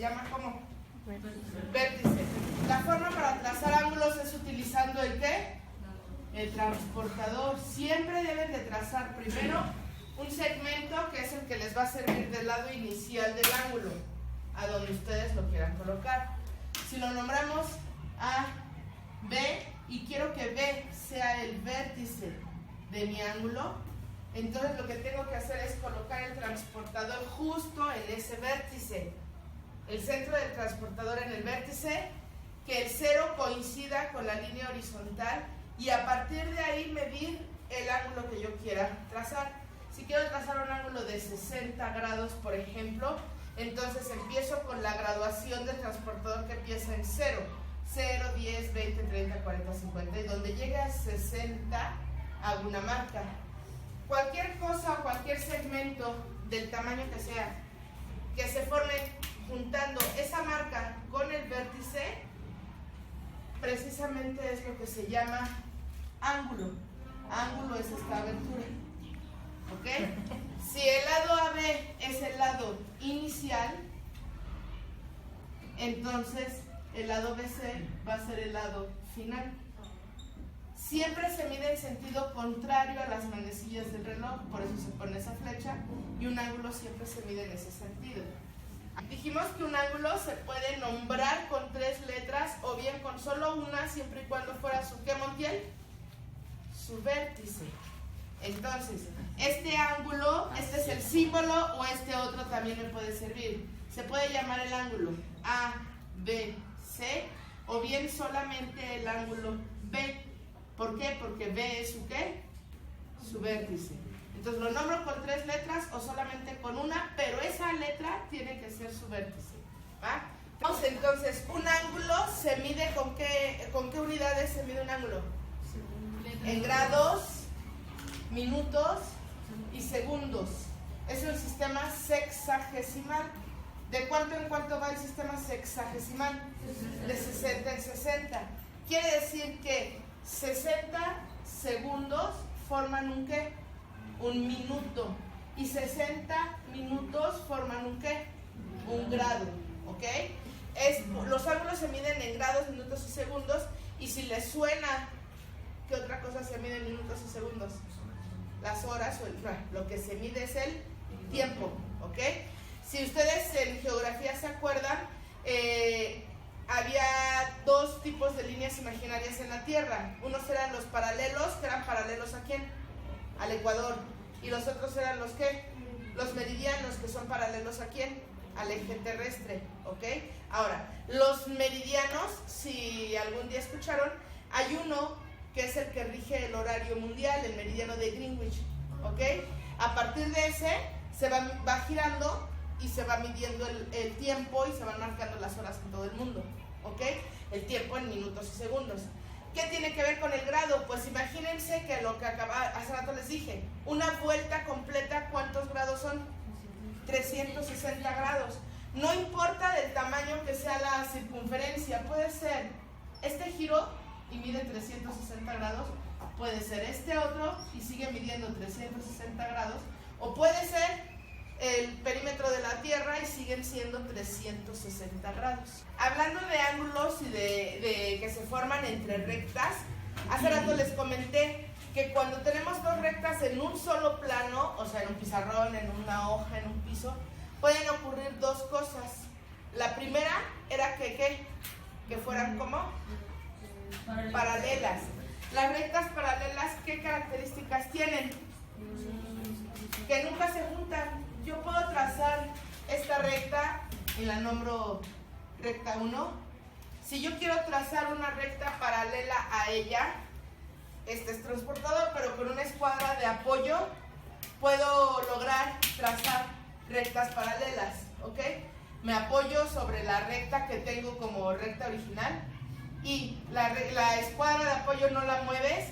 llama ¿cómo? Vértice. La forma para trazar ángulos es utilizando ¿el qué? El transportador. Siempre deben de trazar primero un segmento que es el que les va a servir del lado inicial del ángulo, a donde ustedes lo quieran colocar. Si lo nombramos A, B, y quiero que B sea el vértice de mi ángulo, entonces lo que tengo que hacer es colocar el transportador justo en ese vértice. El centro del transportador en el vértice, que el cero coincida con la línea horizontal y a partir de ahí medir el ángulo que yo quiera trazar. Si quiero trazar un ángulo de 60 grados, por ejemplo, entonces empiezo con la graduación del transportador que empieza en 0, 0, 10, 20, 30, 40, 50, y donde llegue a 60 hago una marca. Cualquier cosa o cualquier segmento del tamaño que sea, que se forme juntando esa marca con el vértice, precisamente es lo que se llama ángulo. Ángulo es esta abertura. ¿Ok? Si el lado AB es el lado inicial, entonces el lado BC va a ser el lado final. Siempre se mide en sentido contrario a las manecillas del reloj, por eso se pone esa flecha, y un ángulo siempre se mide en ese sentido. Dijimos que un ángulo se puede nombrar con 3 letras o bien con solo una, siempre y cuando fuera su ¿qué, Montiel? Su vértice. Entonces, este ángulo, este es el símbolo, o este otro también me puede servir. Se puede llamar el ángulo A, B, C, o bien solamente el ángulo B. ¿Por qué? Porque B es su ¿qué? Su vértice. Entonces lo nombro con 3 letras o solamente con una, pero esa letra tiene que ser su vértice. ¿Va? Entonces, un ángulo se mide ¿con qué unidades se mide un ángulo? En grados, minutos y segundos. Es un sistema sexagesimal. ¿De cuánto en cuánto va el sistema sexagesimal? De 60 en 60. Quiere decir que 60 segundos forman un ¿qué? Un minuto. Y 60 minutos forman un ¿qué? Un grado. ¿Ok? Los ángulos se miden en grados, minutos y segundos. Y si les suena, ¿qué otra cosa se mide en minutos y segundos? Las horas o lo que se mide es el tiempo. ¿Ok? Si ustedes en geografía se acuerdan, había 2 tipos de líneas imaginarias en la Tierra. Unos eran los paralelos, que eran paralelos ¿a quién? Al Ecuador. Y los otros eran los ¿qué? Los meridianos, que son paralelos ¿a quién? Al eje terrestre. ¿Ok? Ahora, los meridianos, si algún día escucharon, hay uno que es el que rige el horario mundial, el meridiano de Greenwich. ¿Ok? A partir de ese, se va girando y se va midiendo el tiempo y se van marcando las horas en todo el mundo. ¿Ok? El tiempo en minutos y segundos. ¿Qué tiene que ver con el grado? Pues imagínense que lo que hace rato les dije, una vuelta completa, ¿cuántos grados son? 360 grados. No importa del tamaño que sea la circunferencia, puede ser este giro y mide 360 grados, puede ser este otro y sigue midiendo 360 grados, o puede ser el perímetro de la Tierra y siguen siendo 360 grados. Hablando de ángulos y de que se forman entre rectas, hace rato les comenté que cuando tenemos 2 rectas en un solo plano, o sea en un pizarrón, en una hoja, en un piso, pueden ocurrir 2 cosas. La primera era que fueran como paralelas. Las rectas paralelas, ¿qué características tienen? Que nunca se juntan. Yo puedo trazar esta recta y la nombro recta 1. Si yo quiero trazar una recta paralela a ella, este es transportador, pero con una escuadra de apoyo puedo lograr trazar rectas paralelas. ¿Ok? Me apoyo sobre la recta que tengo como recta original y la escuadra de apoyo no la mueves.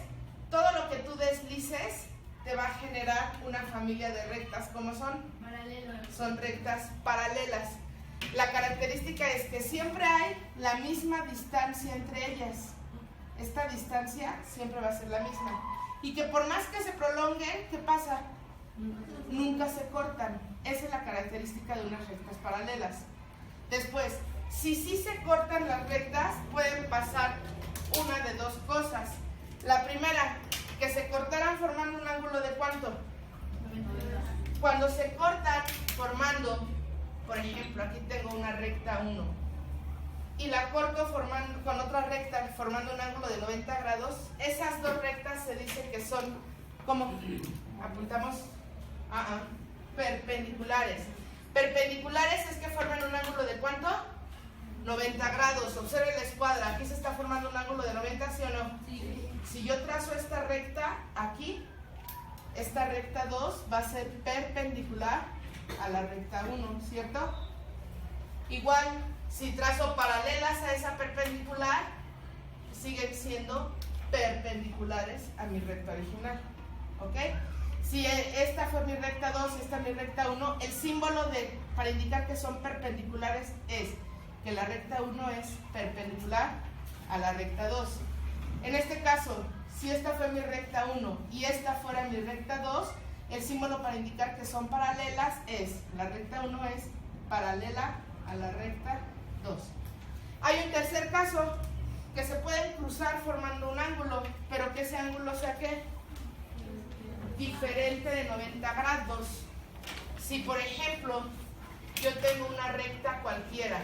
Todo lo que tú deslices te va a generar una familia de rectas. ¿Cómo son? Paralelas. Son rectas paralelas. La característica es que siempre hay la misma distancia entre ellas. Esta distancia siempre va a ser la misma. Y que por más que se prolonguen, ¿qué pasa? Nunca se cortan. Esa es la característica de unas rectas paralelas. Después, si sí se cortan las rectas, pueden pasar una de dos cosas. La primera, que se cortaran formando un ángulo de ¿cuánto? Cuando se cortan formando, por ejemplo, aquí tengo una recta 1 y la corto formando, con otra recta formando un ángulo de 90 grados, esas dos rectas se dice que son, ¿cómo? Apuntamos, perpendiculares. Perpendiculares es que forman un ángulo de ¿cuánto? 90 grados. Observe la escuadra, aquí se está formando un ángulo de 90, ¿sí o no? Sí. Si yo trazo esta recta aquí, esta recta 2 va a ser perpendicular a la recta 1, ¿cierto? Igual, si trazo paralelas a esa perpendicular, siguen siendo perpendiculares a mi recta original, ¿ok? Si esta fue mi recta 2 y esta mi recta 1, el símbolo para indicar que son perpendiculares es que la recta 1 es perpendicular a la recta 2. En este caso, si esta fue mi recta 1 y esta fuera mi recta 2, el símbolo para indicar que son paralelas es, la recta 1 es paralela a la recta 2. Hay un tercer caso, que se pueden cruzar formando un ángulo, pero que ese ángulo sea ¿qué? Diferente de 90 grados. Si por ejemplo, yo tengo una recta cualquiera,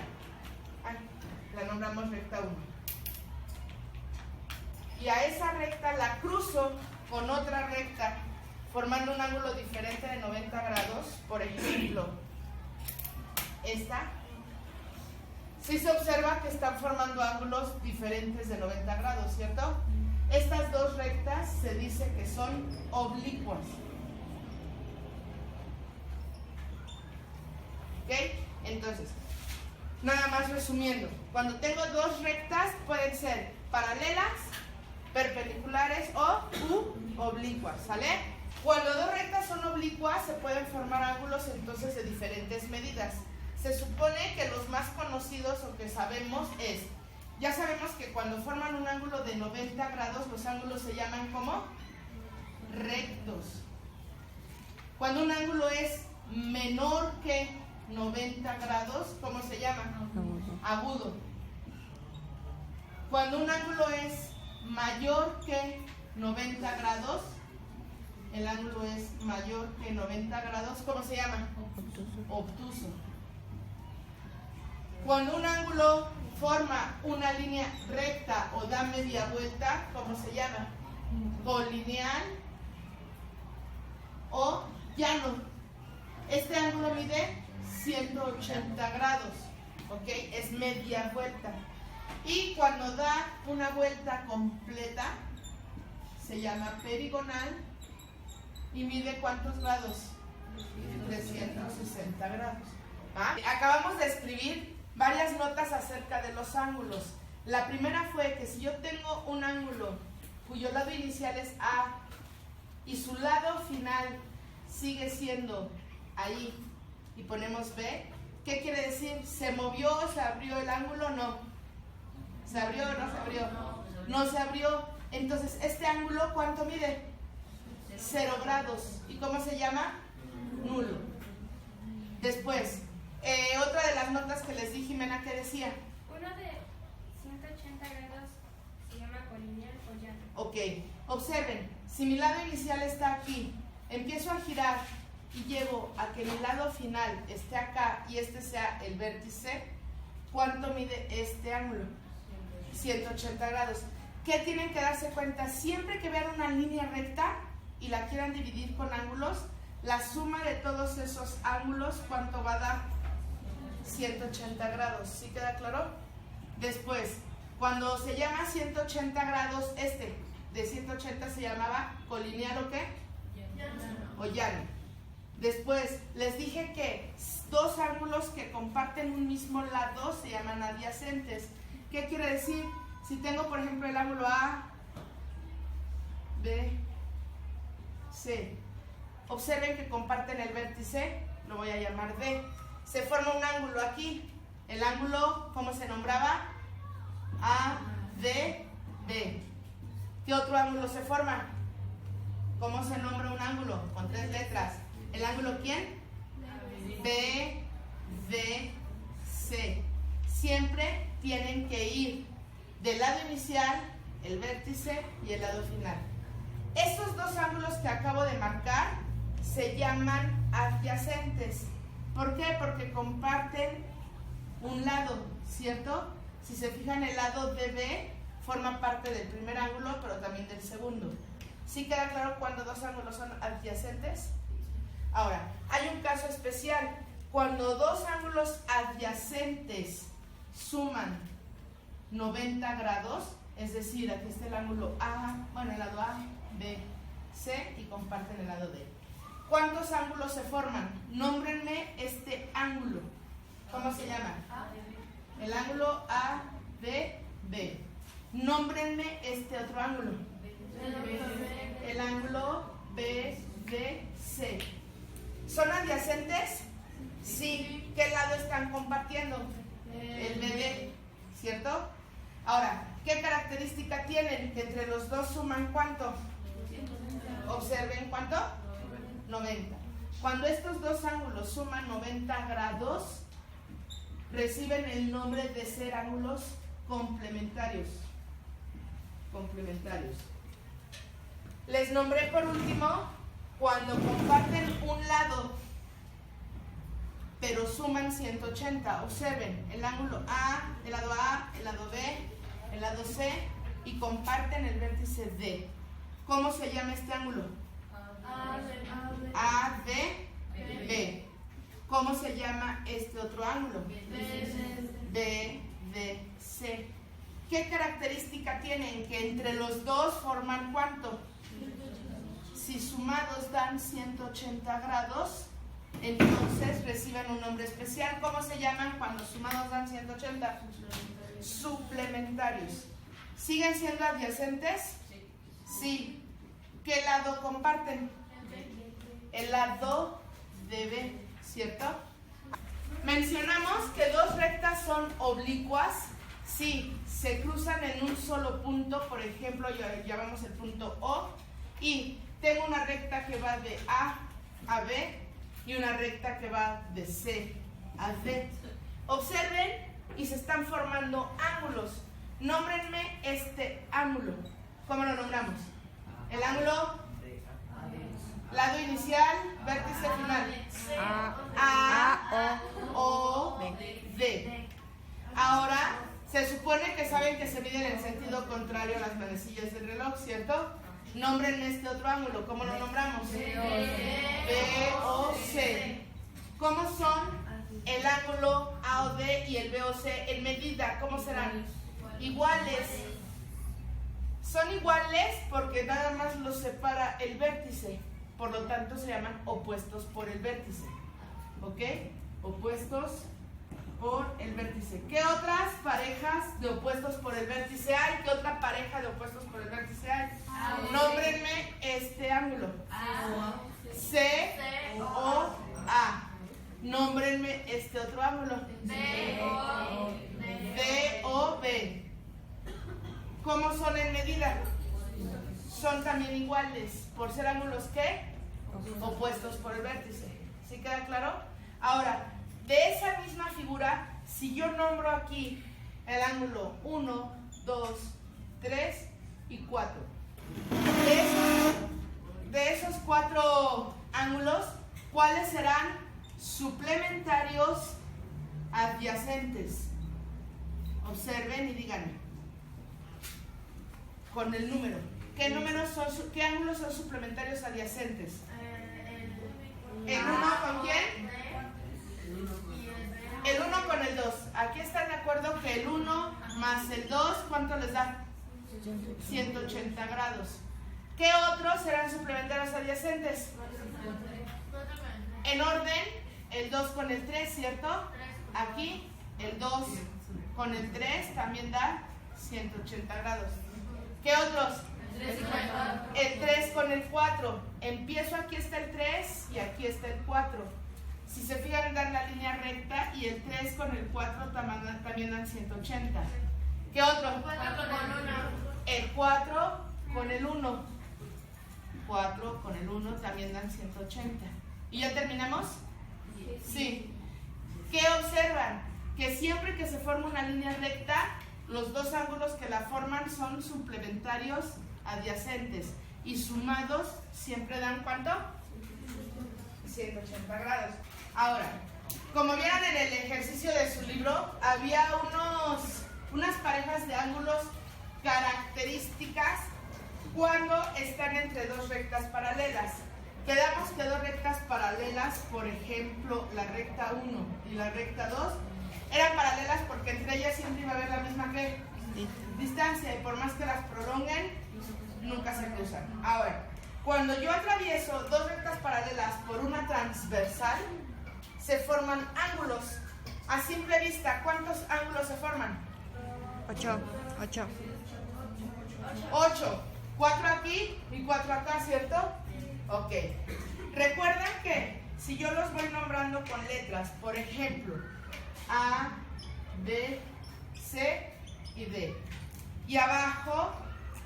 la nombramos recta 1, y a esa recta la cruzo con otra recta formando un ángulo diferente de 90 grados, por ejemplo esta, sí se observa que están formando ángulos diferentes de 90 grados, ¿cierto? Estas dos rectas se dice que son oblicuas, ¿ok? Entonces, nada más resumiendo, cuando tengo dos rectas pueden ser paralelas, perpendiculares o oblicuas, ¿sale? Cuando dos rectas son oblicuas se pueden formar ángulos entonces de diferentes medidas. Se supone que los más conocidos o que sabemos es, ya sabemos que cuando forman un ángulo de 90 grados los ángulos se llaman ¿cómo? Rectos. Cuando un ángulo es menor que 90 grados, ¿cómo se llama? Agudo. Cuando un ángulo es mayor que 90 grados, el ángulo es mayor que 90 grados, ¿cómo se llama? Obtuso. Cuando un ángulo forma una línea recta o da media vuelta, ¿cómo se llama? Colineal o llano. Este ángulo mide 180 grados, ¿ok? Es media vuelta. Y cuando da una vuelta completa, se llama perigonal y mide ¿cuántos grados? 360 grados. Acabamos de escribir varias notas acerca de los ángulos. La primera fue que si yo tengo un ángulo cuyo lado inicial es A y su lado final sigue siendo ahí y ponemos B, ¿qué quiere decir? ¿Se movió, se abrió el ángulo? No. ¿Se abrió o no se abrió? No se abrió. Entonces, ¿este ángulo cuánto mide? 0 grados. ¿Y cómo se llama? Nulo. Después, otra de las notas que les di, Jimena, ¿qué decía? Uno de 180 grados se llama colineal o llano. Ok, observen, si mi lado inicial está aquí, empiezo a girar y llego a que mi lado final esté acá y este sea el vértice, ¿cuánto mide este ángulo? 180 grados. ¿Qué tienen que darse cuenta? Siempre que vean una línea recta y la quieran dividir con ángulos, la suma de todos esos ángulos, ¿cuánto va a dar? 180 grados. ¿Sí queda claro? Después, cuando se llama 180 grados, este de 180 se llamaba colineal o qué? O llano. Después, les dije que dos ángulos que comparten un mismo lado se llaman adyacentes. ¿Qué quiere decir? Si tengo, por ejemplo, el ángulo A, B, C. Observen que comparten el vértice, lo voy a llamar D. Se forma un ángulo aquí. El ángulo, ¿cómo se nombraba? A, D, B. ¿Qué otro ángulo se forma? ¿Cómo se nombra un ángulo? Con 3 letras. ¿El ángulo quién? B, D, C. Siempre tienen que ir del lado inicial, el vértice y el lado final. Estos dos ángulos que acabo de marcar se llaman adyacentes. ¿Por qué? Porque comparten un lado, ¿cierto? Si se fijan, el lado DB forma parte del primer ángulo, pero también del segundo. ¿Sí queda claro cuando dos ángulos son adyacentes? Ahora, hay un caso especial. Cuando dos ángulos adyacentes suman 90 grados, es decir, aquí está el ángulo A, bueno, el lado A, B, C y comparten el lado D. ¿Cuántos ángulos se forman? Nómbrenme este ángulo. ¿Cómo se llama? El ángulo ADB. Nómbrenme este otro ángulo. El ángulo BDC. ¿Son adyacentes? Sí. ¿Qué lado están compartiendo? El BD, ¿cierto? Ahora, ¿qué característica tienen? Que entre los dos suman ¿cuánto? Observen, ¿cuánto? 90. Cuando estos dos ángulos suman 90 grados, reciben el nombre de ser ángulos complementarios. Complementarios. Les nombré por último cuando comparten un lado, pero suman 180. Observen, el ángulo A, el lado B, el lado C y comparten el vértice D. ¿Cómo se llama este ángulo? ADB. ¿Cómo se llama este otro ángulo? BDC. ¿Qué característica tienen? Que entre los dos forman ¿cuánto? Si sumados dan 180 grados, entonces reciben un nombre especial. ¿Cómo se llaman cuando sumados dan 180? Suplementarios. ¿Siguen siendo adyacentes? Sí. ¿Qué lado comparten? El lado de B, ¿cierto? Mencionamos que dos rectas son oblicuas si se cruzan en un solo punto. Por ejemplo, llamamos el punto O, y tengo una recta que va de A a B y una recta que va de C a D. Observen, y se están formando ángulos. Nómbrenme este ángulo. ¿Cómo lo nombramos? El ángulo, lado inicial, vértice final. A, O, D. Ahora, se supone que saben que se miden en sentido contrario a las manecillas del reloj, ¿cierto? Nómbrenme este otro ángulo. ¿Cómo lo nombramos? BOC. ¿Cómo son el ángulo AOD y el BOC en medida? ¿Cómo serán? Iguales. Son iguales porque nada más los separa el vértice. Por lo tanto, se llaman opuestos por el vértice. ¿Ok? Opuestos por el vértice. ¿Qué otras parejas de opuestos por el vértice hay? ¿Qué otra pareja de opuestos por el vértice hay? Nómbrenme este ángulo. COA. Nómbrenme este otro ángulo. BOB. ¿Cómo son en medida? Son también iguales. ¿Por ser ángulos qué? Opuestos por el vértice. ¿Sí queda claro? Ahora, de esa misma figura, si yo nombro aquí el ángulo 1, 2, 3 y 4. De esos 4 ángulos, ¿cuáles serán suplementarios adyacentes? Observen y díganme. Con el número. ¿Qué ángulos son suplementarios adyacentes? ¿El 1 con quién? El 1 con el 2. Aquí están de acuerdo que el 1 más el 2, ¿cuánto les da? 180 grados. ¿Qué otros serán suplementarios adyacentes? En orden, el 2 con el 3, ¿cierto? Aquí, el 2 con el 3 también da 180 grados. ¿Qué otros? El 3 con el 4. Empiezo, aquí está el 3 y aquí está el 4. Si se fijan, dan la línea recta y el 3 con el 4 también dan 180. ¿Qué otro? El 4 con el 1. 4 con el 1 también dan 180. ¿Y ya terminamos? Sí. ¿Qué observan? que siempre que se forma una línea recta, los dos ángulos que la forman son suplementarios adyacentes y sumados siempre dan ¿cuánto? 180 grados. Ahora, como vieron en el ejercicio de su libro, había unas parejas de ángulos características cuando están entre dos rectas paralelas. Quedamos que dos rectas paralelas, por ejemplo, la recta 1 y la recta 2, eran paralelas porque entre ellas siempre iba a haber la misma ¿qué? Distancia, y por más que las prolonguen, nunca se cruzan. Ahora, cuando yo atravieso dos rectas paralelas por una transversal, se forman ángulos. A simple vista, ¿cuántos ángulos se forman? 8. 8. 4 aquí y 4 acá, ¿cierto? Ok. Recuerden que si yo los voy nombrando con letras, por ejemplo, A, B, C y D. Y abajo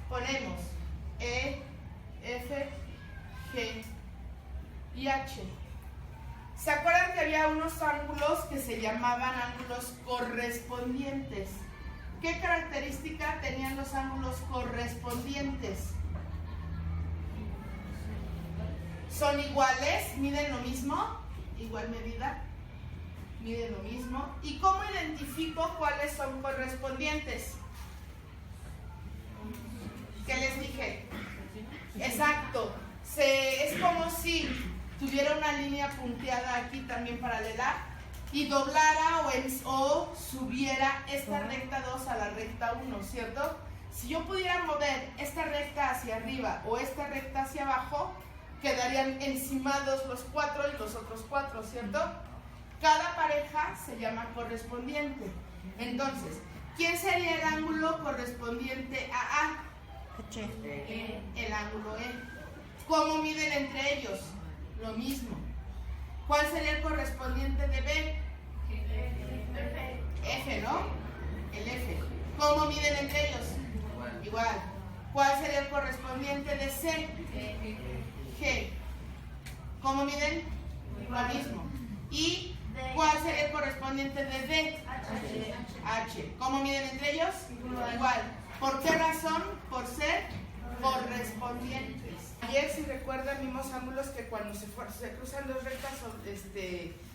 ponemos E, F, G y H. ¿Se acuerdan que había unos ángulos que se llamaban ángulos correspondientes? ¿Qué característica tenían los ángulos correspondientes? Son iguales, miden lo mismo, igual medida, miden lo mismo. ¿Y cómo identifico cuáles son correspondientes? ¿Qué les dije? Exacto. Es como si tuviera una línea punteada aquí también paralela y doblara o subiera esta recta 2 a la recta 1, ¿cierto? Si yo pudiera mover esta recta hacia arriba o esta recta hacia abajo, quedarían encimados los 4 y los otros 4, ¿cierto? Cada pareja se llama correspondiente. Entonces, ¿quién sería el ángulo correspondiente a A? H. El ángulo E. ¿Cómo miden entre ellos? Lo mismo. ¿Cuál sería el correspondiente de B? F, ¿no? El F. ¿Cómo miden entre ellos? Igual. ¿Cuál sería el correspondiente de C? G. ¿Cómo miden? Lo mismo. ¿Y cuál sería el correspondiente de D? H. ¿Cómo miden entre ellos? Igual. ¿Por qué razón? Por ser correspondientes. Ayer, si recuerdan, vimos ángulos que cuando se cruzan dos rectas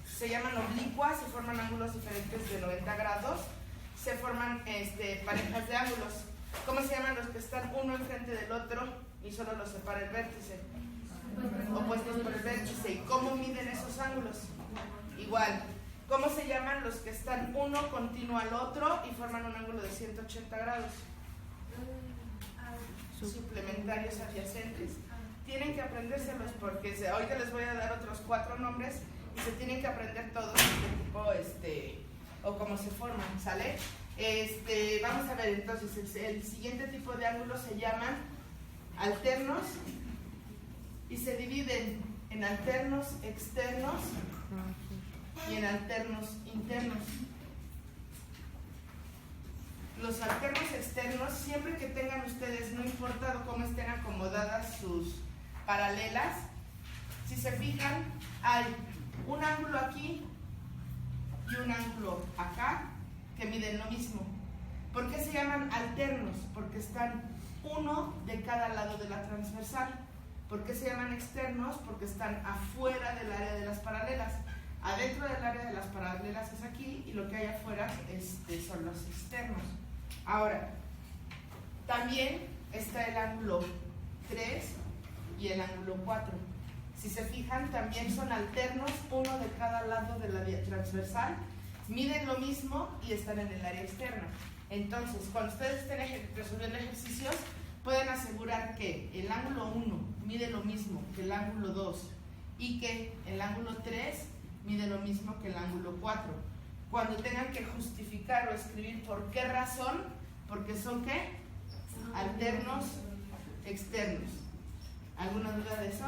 se llaman oblicuas, se forman ángulos diferentes de 90 grados, se forman parejas de ángulos. ¿Cómo se llaman los que están uno enfrente del otro y solo los separa el vértice? Opuestos por el vértice. ¿Y cómo miden esos ángulos? Igual. ¿Cómo se llaman los que están uno continuo al otro y forman un ángulo de 180 grados? Suplementarios adyacentes. Tienen que aprendérselos porque ahorita les voy a dar otros 4 nombres y se tienen que aprender todos o cómo se forman, ¿sale? Vamos a ver entonces, el siguiente tipo de ángulos se llaman alternos y se dividen en alternos externos y en alternos internos. Los alternos externos, siempre que tengan ustedes, no importa cómo estén acomodadas sus paralelas, si se fijan, hay un ángulo aquí y un ángulo acá que miden lo mismo. ¿Por qué se llaman alternos? Porque están uno de cada lado de la transversal. ¿Por qué se llaman externos? Porque están afuera del área de las paralelas. Adentro del área de las paralelas es aquí y lo que hay afuera son los externos. Ahora, también está el ángulo 3 y el ángulo 4. Si se fijan, también son alternos, uno de cada lado de la transversal, miden lo mismo y están en el área externa. Entonces, cuando ustedes estén resolviendo ejercicios, pueden asegurar que el ángulo 1 mide lo mismo que el ángulo 2 y que el ángulo 3 mide lo mismo que el ángulo 4. Cuando tengan que justificar o escribir por qué razón, porque son ¿qué? Alternos externos. ¿Alguna duda de eso?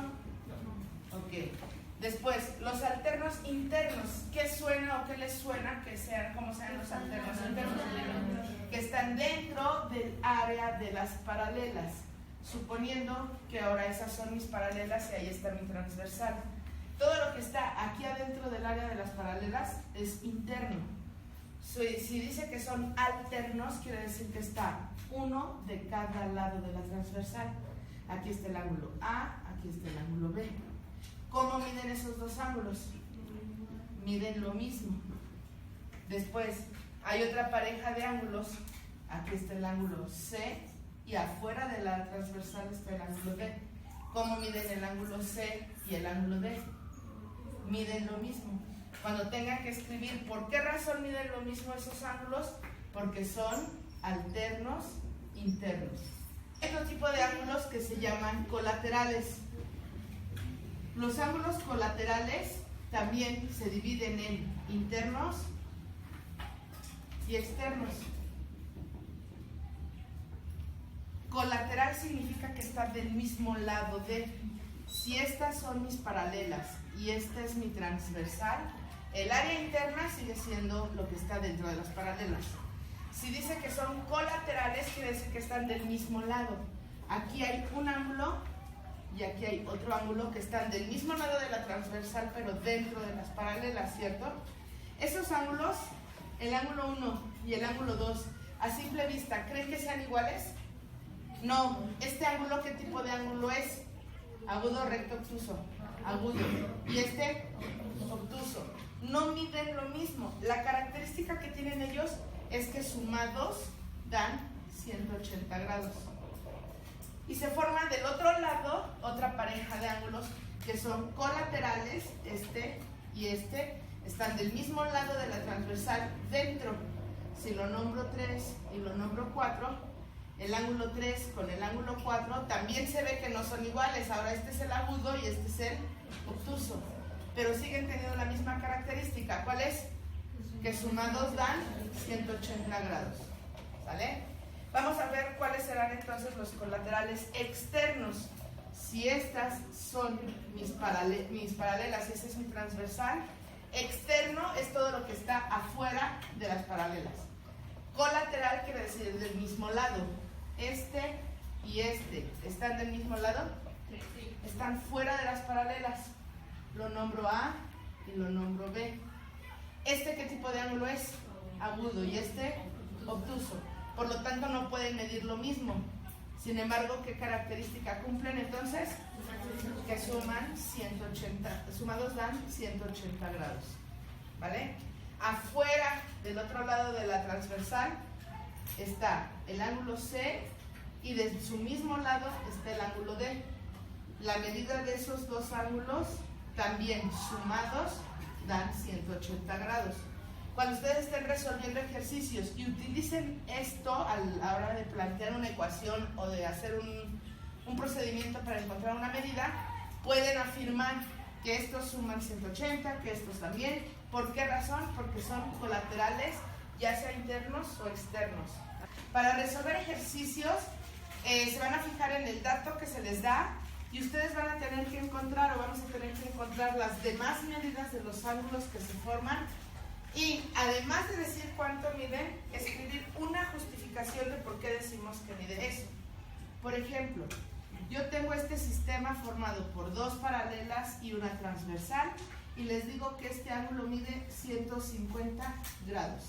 Ok. Después, los alternos internos. ¿Qué suena o qué les suena que sean, cómo sean los alternos internos? Que están dentro del área de las paralelas, suponiendo que ahora esas son mis paralelas y ahí está mi transversal. Todo lo que está aquí adentro del área de las paralelas es interno. Si dice que son alternos, quiere decir que está uno de cada lado de la transversal. Aquí está el ángulo A, aquí está el ángulo B. ¿Cómo miden esos dos ángulos? Miden lo mismo. Después, hay otra pareja de ángulos. Aquí está el ángulo C y afuera de la transversal está el ángulo D. ¿Cómo miden el ángulo C y el ángulo D? Miden lo mismo. Cuando tengan que escribir por qué razón miden lo mismo esos ángulos, porque son alternos internos. Hay otro tipo de ángulos que se llaman colaterales. Los ángulos colaterales también se dividen en internos y externos. Colateral significa que está del mismo lado de. Si estas son mis paralelas y esta es mi transversal, el área interna sigue siendo lo que está dentro de las paralelas. Si dice que son colaterales, quiere decir que están del mismo lado. Aquí hay un ángulo y aquí hay otro ángulo que están del mismo lado de la transversal, pero dentro de las paralelas, ¿cierto? Esos ángulos, el ángulo 1 y el ángulo 2, a simple vista, ¿creen que sean iguales? No. ¿Este ángulo qué tipo de ángulo es? Agudo, recto, obtuso. Agudo. ¿Y este? Obtuso. No miden lo mismo. La característica que tienen ellos es que sumados dan 180 grados. Y se forma del otro lado otra pareja de ángulos que son colaterales, este y este, están del mismo lado de la transversal dentro. Si lo nombro 3 y lo nombro 4, el ángulo 3 con el ángulo 4 también se ve que no son iguales. Ahora este es el agudo y este es el obtuso, pero siguen teniendo la misma característica. ¿Cuál es? Que sumados dan 180 grados. ¿Sale? Vamos a ver cuáles serán entonces los colaterales externos. Si estas son mis paralelas y esta es mi transversal, externo es todo lo que está afuera de las paralelas. Colateral quiere decir del mismo lado. Este y este, ¿están del mismo lado? Sí. Están fuera de las paralelas. Lo nombro A y lo nombro B. ¿Este qué tipo de ángulo es? Agudo. ¿Y este? Obtuso. Por lo tanto no pueden medir lo mismo. Sin embargo, ¿qué característica cumplen entonces? Que suman 180, sumados dan 180 grados. ¿Vale? Afuera, del otro lado de la transversal, está el ángulo C y de su mismo lado está el ángulo D. La medida de esos dos ángulos también sumados dan 180 grados. Cuando ustedes estén resolviendo ejercicios y utilicen esto a la hora de plantear una ecuación o de hacer un procedimiento para encontrar una medida, pueden afirmar que estos suman 180, que estos también. ¿Por qué razón? Porque son colaterales, ya sea internos o externos. Para resolver ejercicios, se van a fijar en el dato que se les da y ustedes van a tener que encontrar o vamos a tener que encontrar las demás medidas de los ángulos que se forman y además de decir cuánto miden, escribir una justificación de por qué decimos que mide eso. Por ejemplo, yo tengo este sistema formado por dos paralelas y una transversal y les digo que este ángulo mide 150 grados.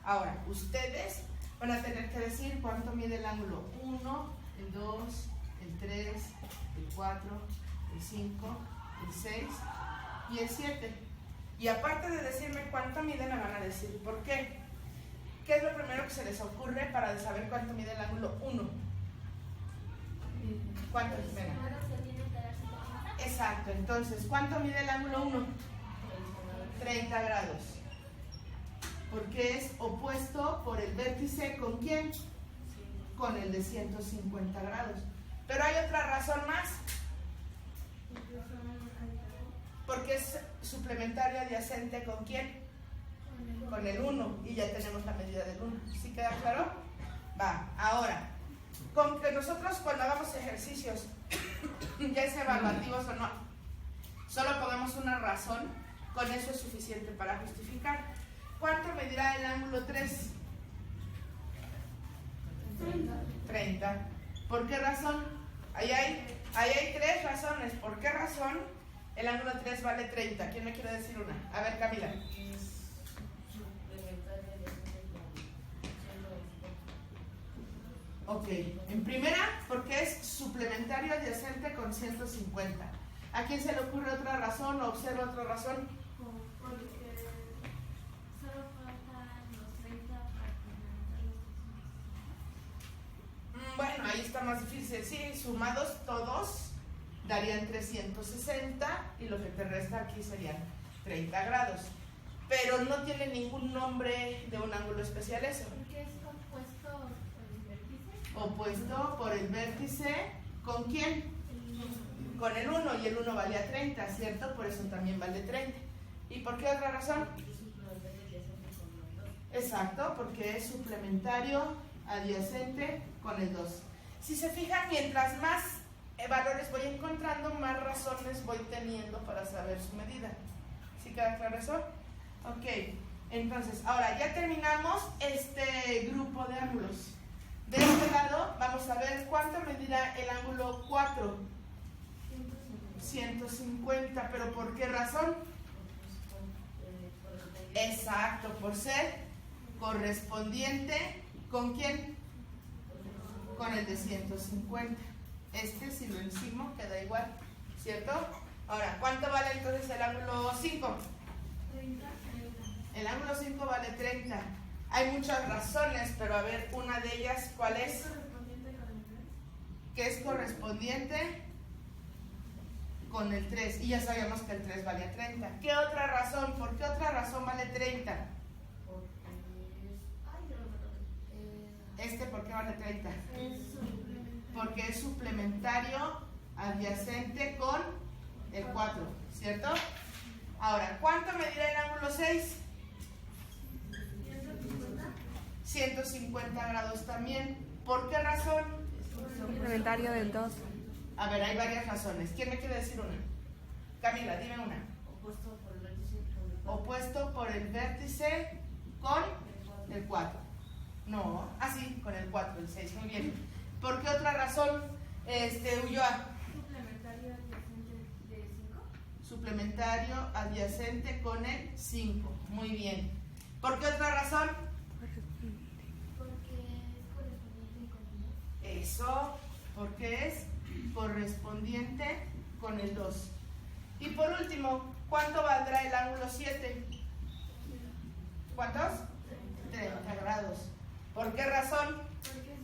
Ahora, ustedes van a tener que decir cuánto mide el ángulo 1, el 2, el 3, el 4, el 5, el 6 y el 7. Y aparte de decirme cuánto mide, me van a decir por qué. ¿Qué es lo primero que se les ocurre para saber cuánto mide el ángulo 1? ¿Cuánto es? Exacto, entonces, ¿cuánto mide el ángulo 1? 30 grados. Porque es opuesto por el vértice, ¿con quién? Con el de 150 grados. Pero hay otra razón más. Porque es suplementario adyacente, ¿con quién? Con el 1. Y ya tenemos la medida del 1. ¿Sí queda claro? Va, ahora, con que nosotros cuando hagamos ejercicios, ya sea evaluativos o no, solo pongamos una razón, con eso es suficiente para justificar. ¿Cuánto medirá el ángulo 3? 30. ¿Por qué razón? Ahí hay tres razones. ¿Por qué razón el ángulo 3 vale 30? ¿Quién me quiere decir una? A ver, Camila. Ok, en primera, porque es suplementario adyacente con 150. ¿A quién se le ocurre otra razón o observa otra razón? Porque solo faltan los 30 para complementar los 360. Bueno, ahí está más difícil. Sí, sumados todos darían 360 y lo que te resta aquí serían 30 grados. Pero no tiene ningún nombre de un ángulo especial eso. Porque es compuesto por el vértice. Opuesto por el vértice, ¿con quién? Con el 1, y el 1 valía 30, ¿cierto? Por eso también vale 30. ¿Y por qué otra razón? Exacto, porque es suplementario adyacente con el 2. Si se fijan, mientras más valores voy encontrando, más razones voy teniendo para saber su medida. ¿Sí queda claro eso? Ok, entonces, ahora ya terminamos este grupo de ángulos. De este lado vamos a ver cuánto medirá el ángulo 4. 150, ¿pero por qué razón? Exacto, por ser correspondiente, ¿con quién? Con el de 150. Este, si lo encimo, queda igual, ¿cierto? Ahora, ¿cuánto vale entonces el ángulo 5? 30. El ángulo 5 vale 30. Hay muchas razones, pero a ver, una de ellas, ¿cuál es? Correspondiente con el 3. Que es correspondiente con el 3. Y ya sabíamos que el 3 valía 30. ¿Qué otra razón? ¿Por qué otra razón vale 30? ¿Por qué vale 30? Porque es suplementario adyacente con el 4, ¿cierto? Ahora, ¿cuánto medirá el ángulo 6? 150 grados también. ¿Por qué razón? Suplementario del 2. A ver, hay varias razones. ¿Quién me quiere decir una? Camila, dime una. Opuesto por el vértice con el 4. No, sí, con el 4, el 6, muy bien. ¿Por qué otra razón, Ulloa? Suplementario adyacente de 5. Suplementario adyacente con el 5, muy bien. ¿Por qué otra razón? Porque es correspondiente con el 2. Eso, porque es correspondiente con el 2. Y por último, ¿cuánto valdrá el ángulo 7? ¿Cuántos? 30 grados. ¿Por qué razón? Porque es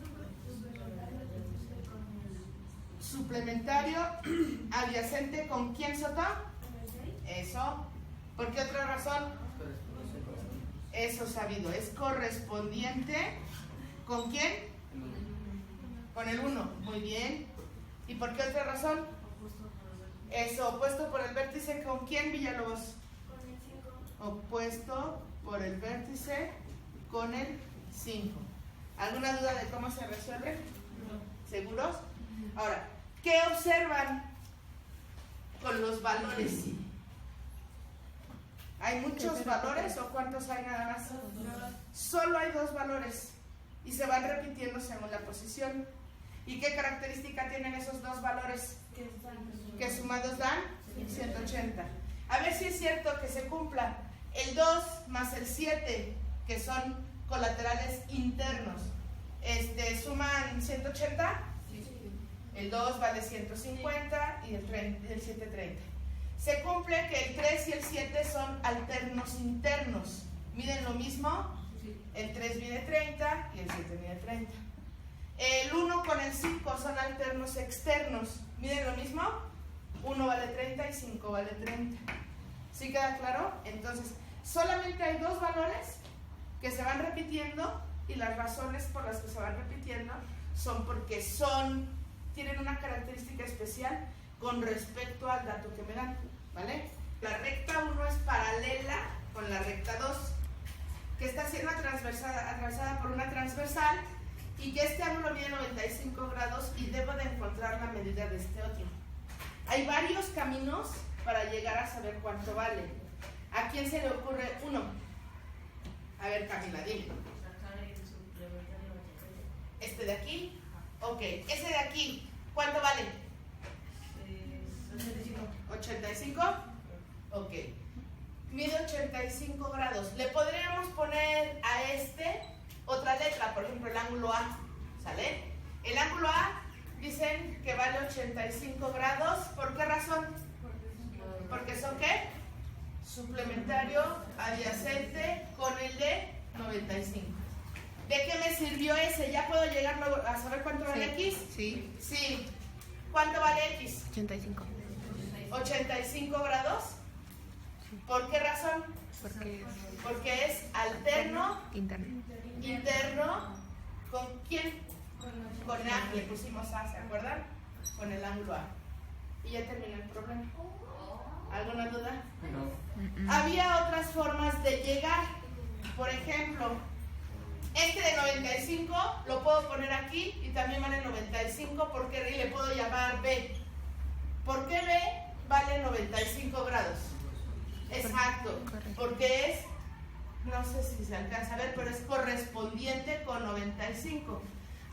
Suplementario adyacente con quién, Soto? con el 6. Eso. ¿Por qué otra razón? Eso sabido. Es correspondiente ¿con quién? Con el 1. Muy bien. ¿Y por qué otra razón? Eso, opuesto por el vértice ¿con quién, Villalobos? Con el 5. Opuesto por el vértice con el 5. ¿Alguna duda de cómo se resuelve? No. ¿Seguros? Ahora, ¿qué observan con los valores? ¿Hay muchos valores o cuántos hay nada más? Solo hay 2 valores y se van repitiendo según la posición. ¿Y qué característica tienen esos 2 valores? Que sumados dan 180. A ver si es cierto que se cumpla el 2 más el 7, que son colaterales internos. ¿Suman 180? El 2 vale 150 y el 7 30. Se cumple que el 3 y el 7 son alternos internos. ¿Miden lo mismo? El 3 mide 30 y el 7 mide 30. El 1 con el 5 son alternos externos. ¿Miden lo mismo? 1 vale 30 y 5 vale 30. ¿Sí queda claro? Entonces, solamente hay 2 valores que se van repitiendo y las razones por las que se van repitiendo son porque tienen una característica especial con respecto al dato que me dan, ¿vale? La recta 1 es paralela con la recta 2, que está siendo atravesada por una transversal y que este ángulo mide 95 grados y debo de encontrar la medida de este otro. Hay varios caminos para llegar a saber cuánto vale. ¿A quién se le ocurre uno? A ver, Camila, dime. ¿Este de aquí? Ok. ¿Ese de aquí cuánto vale? 85. Ok. Mide 85 grados. Le podríamos poner a este otra letra, por ejemplo el ángulo A. ¿Sale? 85 grados. ¿Por qué razón? Porque son ¿qué? Suplementario adyacente con el de 95. ¿De qué me sirvió ese? ¿Ya puedo llegar a saber cuánto vale X? Sí. Sí. ¿Cuánto vale X? 85. 85 grados. ¿Por qué razón? Porque es alterno interno. ¿Con quién? Con A, le pusimos A, ¿se acuerdan? Con el ángulo A. Y ya terminó el problema. ¿Alguna duda? No. Había otras formas de llegar. Por ejemplo, este de 95 lo puedo poner aquí y también vale 95 porque le puedo llamar B. ¿Por qué B vale 95 grados? Exacto, porque es, no sé si se alcanza a ver, pero es correspondiente con 95.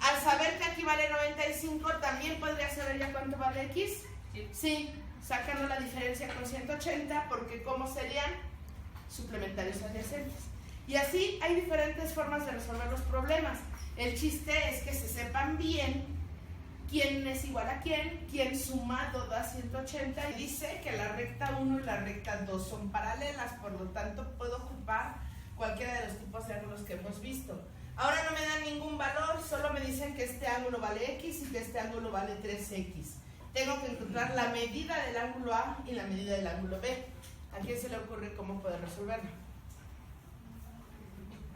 Al saber que aquí vale 95, también podría saber ya cuánto vale X. Sí, sacando la diferencia con 180, porque ¿cómo serían? Suplementarios adyacentes. Y así hay diferentes formas de resolver los problemas. El chiste es que se sepan bien quién es igual a quién sumado da 180. Y dice que la recta 1 y la recta 2 son paralelas, por lo tanto puedo ocupar cualquiera de los tipos de ángulos que hemos visto. Ahora no me dan ningún valor, solo me dicen que este ángulo vale X y que este ángulo vale 3X. Tengo que encontrar la medida del ángulo A y la medida del ángulo B. ¿A quién se le ocurre cómo poder resolverlo?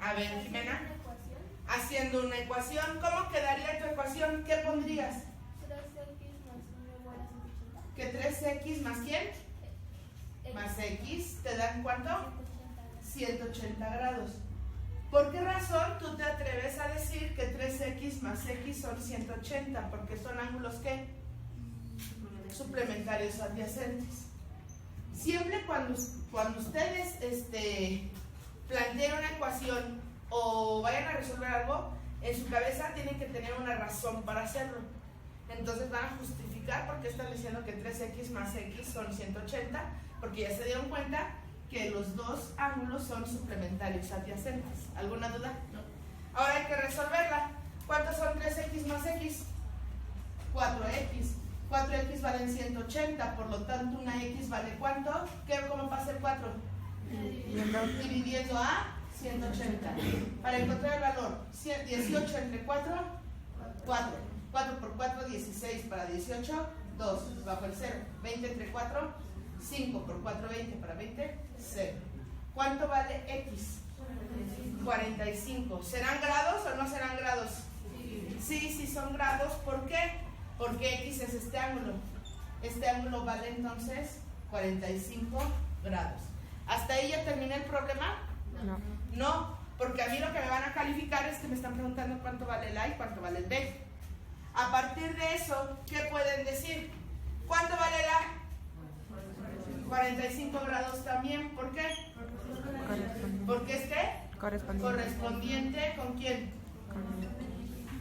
A ver, Jimena. Haciendo una ecuación. ¿Cómo quedaría tu ecuación? ¿Qué pondrías? 3x más 1 igual a 180. ¿Que 3x más quién? Más x. ¿Te dan cuánto? 180 grados. ¿Por qué razón tú te atreves a decir que 3x más x son 180? Porque son ángulos ¿qué? Suplementarios adyacentes. Siempre cuando ustedes planteen una ecuación o vayan a resolver algo, en su cabeza tienen que tener una razón para hacerlo. Entonces van a justificar por qué están diciendo que 3x más x son 180, porque ya se dieron cuenta que los dos ángulos son suplementarios adyacentes. ¿Alguna duda? No. Ahora hay que resolverla. ¿Cuántos son 3x más x? 4x. 4x valen 180, por lo tanto una x vale ¿cuánto? ¿Cómo pasa el 4? Dividiendo a 180. Para encontrar el valor, 18 entre 4, 4. 4 por 4, 16. Para 18, 2. Bajo el 0. 20 entre 4, 5. Por 4, 20. Para 20, 0. ¿Cuánto vale x? 45. ¿Serán grados o no serán grados? Sí, son grados. ¿Por qué? Porque x es este ángulo. Este ángulo vale entonces 45 grados. ¿Hasta ahí ya terminé el problema? No, porque a mí lo que me van a calificar es que me están preguntando cuánto vale el A y cuánto vale el B. A partir de eso, ¿qué pueden decir? ¿Cuánto vale el A? 45 grados también. ¿Por qué? Porque es ¿qué? Correspondiente ¿con quién?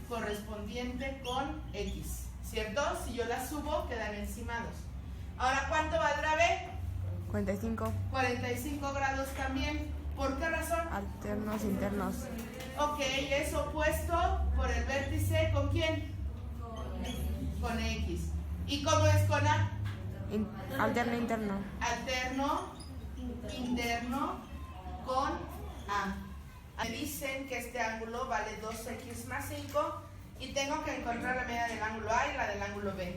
Correspondiente con X, ¿cierto? Si yo la subo, quedan encimados. Ahora, ¿cuánto valdrá B? 45. 45 grados también. ¿Por qué razón? Alternos internos. Ok, es opuesto por el vértice ¿con quién? Con X. ¿Y cómo es con A? Alterno interno. Alterno interno con A. Me dicen que este ángulo vale 2x más 5 y tengo que encontrar la medida del ángulo A y la del ángulo B.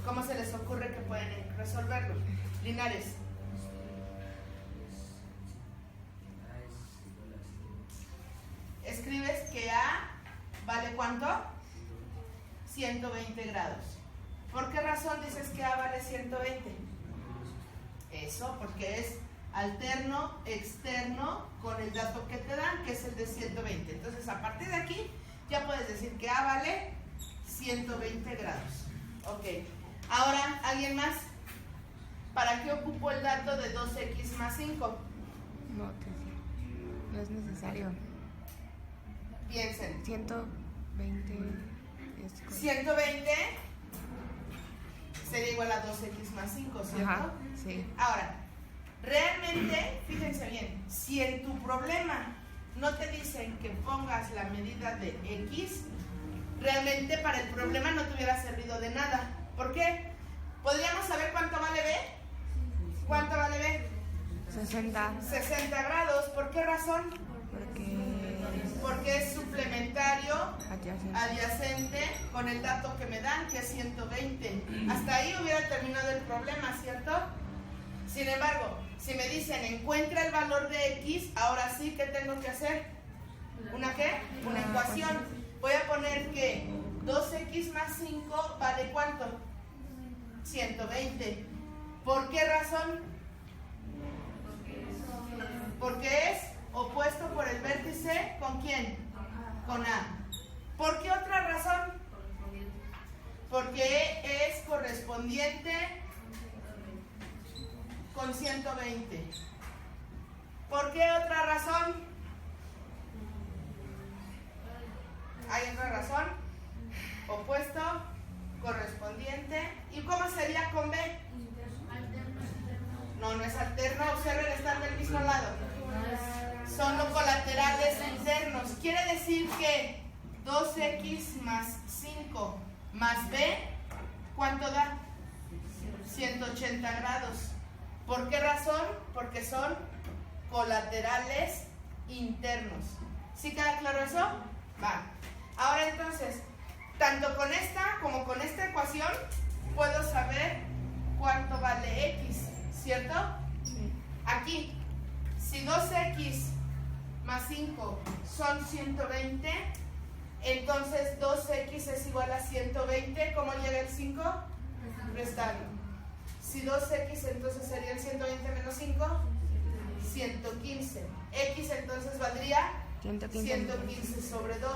¿Cómo se les ocurre que pueden resolverlo? Linares. Escribes que A vale ¿cuánto? 120 grados. ¿Por qué razón dices que A vale 120? Eso, porque es alterno externo con el dato que te dan, que es el de 120. Entonces, a partir de aquí, ya puedes decir que A vale 120 grados. Ok. Ahora, ¿alguien más? ¿Para qué ocupo el dato de 2x más 5? No es necesario. Piensen. 120 es 120 sería igual a 2x más 5, ¿cierto? Ajá, sí. Ahora, realmente, fíjense bien, si en tu problema no te dicen que pongas la medida de x, realmente para el problema no te hubiera servido de nada, ¿Por qué? ¿Podríamos saber cuánto vale B? ¿Cuánto vale B? 60. 60 grados. ¿Por qué razón? Porque es suplementario adyacente con el dato que me dan, que es 120. Hasta ahí hubiera terminado el problema, ¿cierto? Sin embargo, si me dicen encuentra el valor de X, ahora sí, ¿qué tengo que hacer? ¿Una qué? Una ecuación. Voy a poner que 2X más 5 vale ¿cuánto? 120. ¿Por qué razón? Porque es opuesto por el vértice, ¿con quién? Con A. ¿Por qué otra razón? Porque es correspondiente con 120. ¿Por qué otra razón? ¿Hay otra razón? Opuesto, correspondiente. ¿Y cómo sería con B? No, no es alterno. Observen, están del mismo lado. Son los colaterales internos. Quiere decir que 2X más 5 más B, ¿cuánto da? 180 grados. ¿Por qué razón? Porque son colaterales internos. ¿Sí queda claro eso? Va. Ahora entonces, tanto con esta como con esta ecuación, puedo saber cuánto vale X, ¿cierto? Sí. Aquí, si 2X más 5 son 120, entonces 2X es igual a 120. ¿Cómo llega el 5? Restando. Si 2X entonces sería el 120 menos 5, 115. X entonces valdría 115 sobre 2.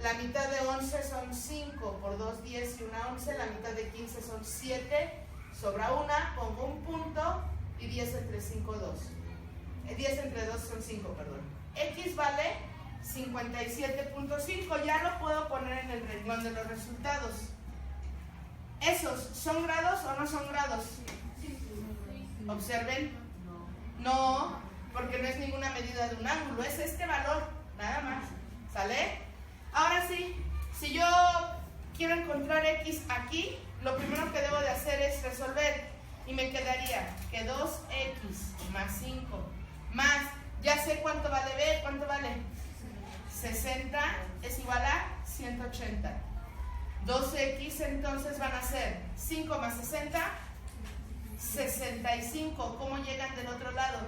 La mitad de 11 son 5, por 2, 10 y 1, 11. La mitad de 15 son 7, sobra 1, pongo un punto y 10 entre 5, 2. 10 entre 2 son 5, perdón. X vale 57.5, ya lo puedo poner en el renglón de los resultados. ¿Esos son grados o no son grados? Observen. No, porque no es ninguna medida de un ángulo, es este valor, nada más. ¿Sale? Ahora sí, si yo quiero encontrar X aquí, lo primero que debo de hacer es resolver. Y me quedaría que 2X más 5 más, ya sé cuánto vale B, ¿cuánto vale? 60 es igual a 180. 2X entonces van a ser 5 más 60, 65. ¿Cómo llegan del otro lado?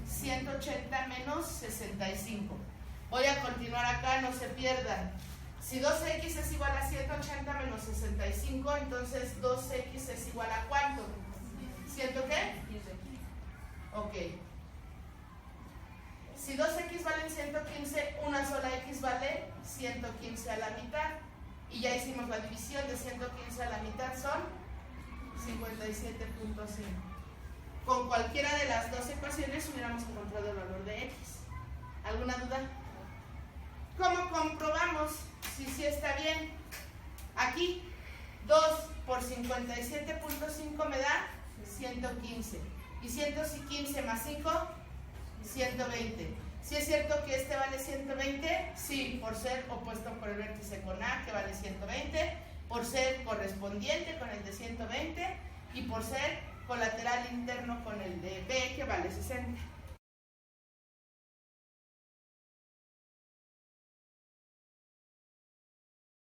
180 menos 65. Voy a continuar acá, no se pierdan. Si 2X es igual a 180 menos 65, entonces 2X es igual a ¿cuánto? ¿100 qué? Ok. Si 2X valen 115, una sola X vale 115 a la mitad. Y ya hicimos la división de 115 a la mitad, son 57.5. Con cualquiera de las dos ecuaciones hubiéramos encontrado el valor de X. ¿Alguna duda? ¿Cómo comprobamos si sí está bien? Aquí, 2 por 57.5 me da 115. Y 115 más 5, 120. ¿Sí es cierto que este vale 120? Sí, por ser opuesto por el vértice con A, que vale 120, por ser correspondiente con el de 120 y por ser colateral interno con el de B, que vale 60.